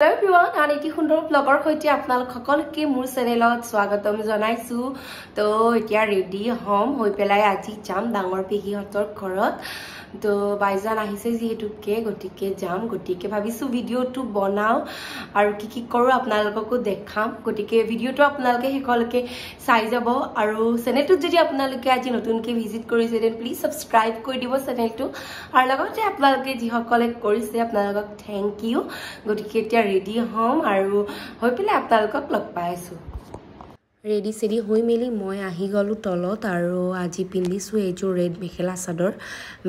Hello everyone, I am Sundar Vlogger hoite apnalok সকলকে মোৰ চেনেলত স্বাগতম জনাইছো তো এতিয়া ৰেডি হম হৈ পেলাই আজি যাম ডাঙৰ পেহীহতৰ ঘৰত তো বাইজান আহিছে যেহেতুকে গটিকে যাম গটিকে ভাবিছো ভিডিওটো বনাও আৰু কি কৰো আপোনালোককো দেখাম গটিকে ভিডিওটো আপোনালোকে সকলকে চাই যাব আৰু চেনেলটো যদি আপোনালোকে আজি নতুনকে ভিজিট কৰিছে দেন প্লিজ সাবস্ক্ৰাইব কৰি দিব চেনেলটো আৰু লগতে আপোনালোকে যি সকলে কৰিছে আপোনালোকক থ্যাংক ইউ গটিকে এতিয়া ৰেডি হম আৰু হৈ পেলাই আপোনালোকক লগ পাইছো ৰেডি সেডি হৈ মেলি মই আহি গলো তলত আৰু আজি পিন্ধিছো এইযোৰ ৰেড মেখেলা চাদৰ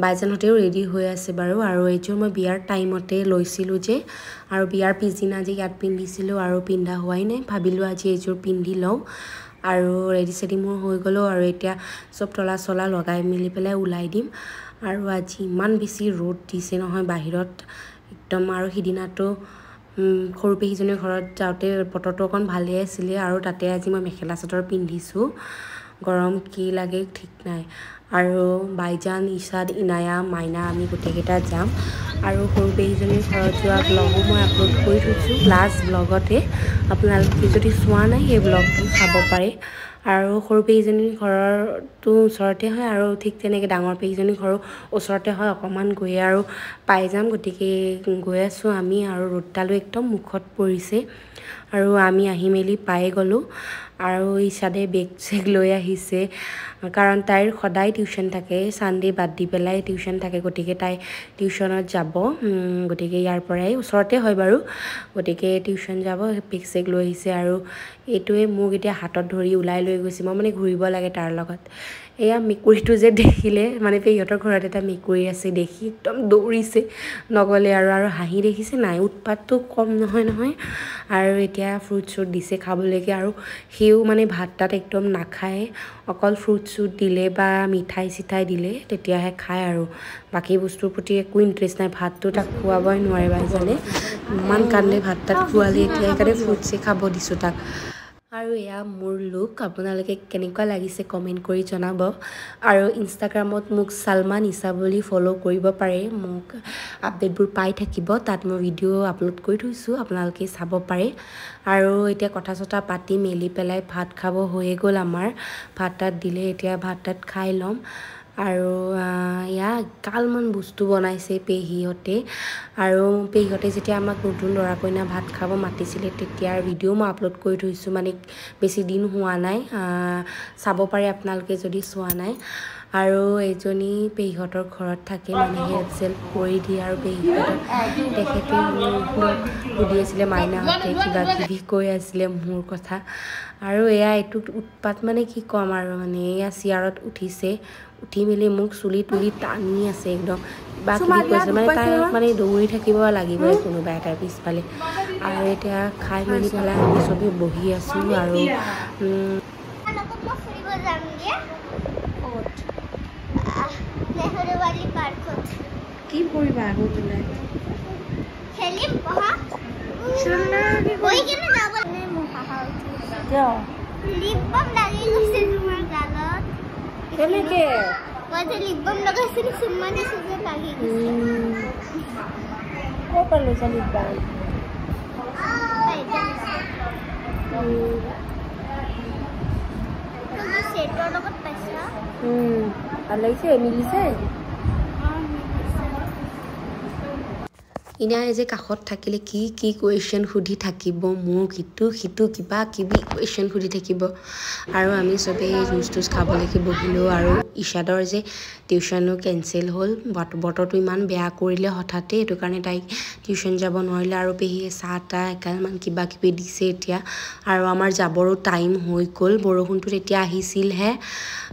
বাইজানতেও ৰেডি হৈ আছে বাৰু আৰু এইযোৰ মই বিয়াৰ টাইমতে লৈছিলো যে আৰু বিয়াৰ পিছদিনা যে ইয়াত পিন্ধিছিলো আৰু পিন্ধা হোৱাই নাই ভাবিলো আজি এইযোৰ পিন্ধি লও আৰু ৰেডি সেডি মোৰ হৈ গলো আৰু এতিয়া সব তলা চলা লগাই মেলি পেলাই উলাই দিম আৰু আজি ইমান বেছি ৰ'দ দিছে নহয় বাহিৰত একদম আৰু হিদিনাটো খৰু পেহিজনৰ ঘৰত যাওতে বতৰটো অকন ভালে আছিল আৰু তাতে আজি মই মেখেলা চাদৰ পিন্ধিছো গৰম কি লাগে ঠিক নাই আৰু বাইজান ইশাদ ইনায়া মাইনা আমি গোটেইকেইটা যাম আৰু খৰু পেহিজনৰ ঘৰত যোৱা ব্লগো মই আপলোড কৰি থৈছো লাষ্ট ব্লগতে আপোনালোকে যদি চোৱা নাই এই ব্লগটো চাব পাৰে আৰু খৰু পেহিজনৰ ঘৰটো ওচৰতে হয় আৰু ঠিক তেনেকে ডাঙৰ পেহিজনৰ ঘৰৰ ওচৰতে হয় অকমান গৈ আৰু পাই যাম গটিকে গৈ আছো আমি আৰু ৰ'দটালো একদম মুখত পৰিছে আৰু আমি আহি মেলি পাই গলো আৰু ইশাদে বেগ চেগ লৈ আহিছে কাৰণ তাইৰ সদায় টিউচন থাকে সানডে বাদ দি পেলাই টিউচন থাকে গটিকে তাই টিউচনত যাব গটিকে ইয়াৰ পৰাই ওচৰতে হয় বাৰু গটিকে টিউচন যাব বেগ চেগ লৈ আহিছে আৰু এইটোৱে মোক এতিয়া হাতত ধৰি উলাই লৈ গৈছে মই মানে ঘুৰিব লাগে তাৰ লগত এয়া মেকুৰীটো যে দেখিলে মানে পেহিহতৰ ঘৰত এটা মেকুৰী আছে দেখি একদম দৌৰিছে নগলে আৰু হাঁহি দেখিছে নাই উৎপাতটো কম নহয় আৰু এতিয়া ফ্ৰুট শুট দিছে খাবলৈকে আৰু হেও মানে ভাত তাত একদম নাখায় অকল ফ্ৰুট শুট দিলে বা মিঠাই সিঠাই দিলে তেতিয়াহে খায় আৰু বাকি বস্তুৰ প্ৰতি একো ইন্টাৰেষ্ট নাই ভাতটো তাক খুৱাবই নোৱাৰে বাইজানে মান কান্দে ভাত তাত খুৱালে এতিয়া কাৰণে ফ্ৰুটছে খাব দিছো তাক আৰু এয়া মোৰ লুক আপোনালোকে কেনেকুৱা লাগিছে কমেন্ট কৰি জনাব আৰু ইনষ্টাগ্ৰামত মোক সালমান ইসা বুলি ফলো কৰিব পাৰে মোক আপডেটবোৰ পাই থাকিব তাত মই ভিডিও আপলোড কৰি থৈছো আপোনালোকে চাব পাৰে আৰু এতিয়া কথা চটা পাতি মেলি পেলাই ভাত খাব হৈয়ে গ'ল আমাৰ ভাত তাত দিলে এতিয়া ভাত তাত খাই লম আৰু ইয়া কালমান বস্তু বনাইছে পেহিহতে আৰু পেহিহতে যেতিয়া আমাক নতুন লৰা কইনা ভাত খাব মাতিছিলে তেতিয়াৰ ভিডিও মই আপলোড কৰি থৈছো মানে বেছি দিন হোৱা নাই চাব পাৰে আপোনালোকে যদি চোৱা নাই আৰু এজনী পেহিহতৰ ঘৰত থাকে মানে হেল্প সেল্প কৰি দিয়ে আৰু পেহিহতৰ তেখেতে সুধি আছিলে মাইনাহতে কিবা কিবি কৈ আছিলে মোৰ কথা আৰু এয়া এইটো উৎপাত মানে কি কম আৰু মানে এয়া চিয়াৰত উঠিছে উঠি মেলি মোক চুলি তুলি টানি আছে একদম বাকি কৈছে মানে তাই মানে দৌৰি থাকিব লাগিব কোনোবা এটাৰ পিছফালে আৰু এতিয়া খাই মেলি পেলাই আমি সবে বহি আছো আৰু কি কৰিবা আকৌ তোলাই খেলিম পঢ়া চুলনা কি কই কেনে যাব নে মোৰ হাহা উঠিছে কিয় লিপ বাম লাগি গৈছে তোমাৰ গালত কেনেকে মই যে লিপ বাম লগাইছিলো সুমানে সুজে লাগি গৈছে ক'ৰ পৰা লৈছা লিপ বাম তুমি সেটৰ লগত পাইছা ভাল লাগিছে মিলিছে ইনা যে কাখত থাকিলে কি কোৱেশ্চন সুধি থাকিব মোক হিতু কিবা কিবি কোৱেশ্চন সুধি থাকিব আৰু আমি সবে জুচ খাবলৈকে বহিলো আৰু ইশাদৰ যে টিউচনো কেনসেল হ'ল বতৰটো ইমান বেয়া কৰিলে হঠাতে এটো কাৰণে তাই টিউচন যাব নোৱাৰিলে আৰু পেহিয়ে চাহটা একালমান কিবা কিবি দিছে এতিয়া আৰু আমাৰ যাবৰো টাইম হৈ গ'ল বৰষুণটো এতিয়া আহিছিলহে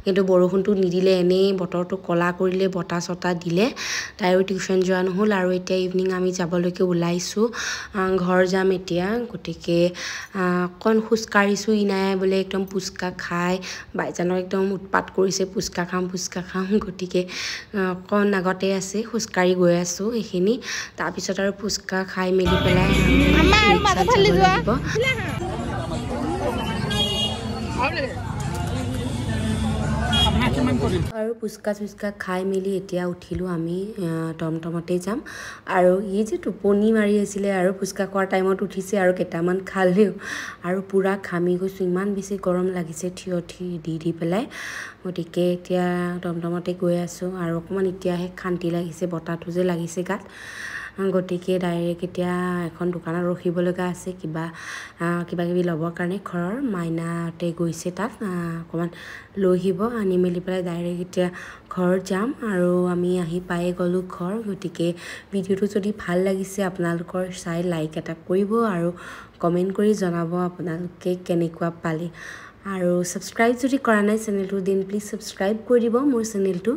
কিন্তু বৰষুণটো নিদিলে এনে বতৰটো কলা কৰিলে বতা ছটা দিলে তাইও টিউচন যোৱা নহল আৰু এতিয়া ইভিনিং আমি যাবলৈকে উলাইছো ঘৰ যাম এতিয়া গটিকে কোন খুস্কাৰিছো ইনাই বলে একদম পুচকা খাই বাইজানৰ একদম উৎপাত কৰিছে পুচকা খাম গটিকে কোন আগতে আছে খুস্কাৰি গৈ আছো এখিনি তাৰ পিছত আৰু পুচকা খাই মেলি পেলাই আমাৰ আৰু মাথা ফালি যোৱা আৰু পুচকা চুচকা খাই মেলি এতিয়া উঠিলোঁ আমি টমটমতে যাম আৰু ই যে টোপনি মাৰি আছিলে আৰু পুচকা খোৱাৰ টাইমত উঠিছে আৰু কেইটামান খালেও আৰু পূৰা ঘামি গৈছোঁ ইমান বেছি গৰম লাগিছে থিয় দি পেলাই গতিকে এতিয়া টমটমতে গৈ আছোঁ আৰু অকণমান এতিয়াহে শান্তি লাগিছে বতাহটো যে লাগিছে গাত গতিকে ডাইৰেক্ট এতিয়া এখন দোকানত ৰখিব লগা আছে কিবা কিবি ল'বৰ কাৰণে ঘৰৰ মাইনাতে গৈছে তাত অকণমান লৈ আহিব আনি মেলি পেলাই ডাইৰেক্ট এতিয়া ঘৰ যাম আৰু আমি আহি পায়ে গ'লোঁ ঘৰ গতিকে ভিডিঅ'টো যদি ভাল লাগিছে আপোনালোকৰ চাই লাইক এটা কৰিব আৰু কমেণ্ট কৰি জনাব আপোনালোকে কেনেকুৱা পালে আৰু ছাবস্ক্ৰাইব যদি কৰা নাই চেনেলটো দেন প্লিজ ছাবস্ক্ৰাইব কৰি দিব মোৰ চেনেলটো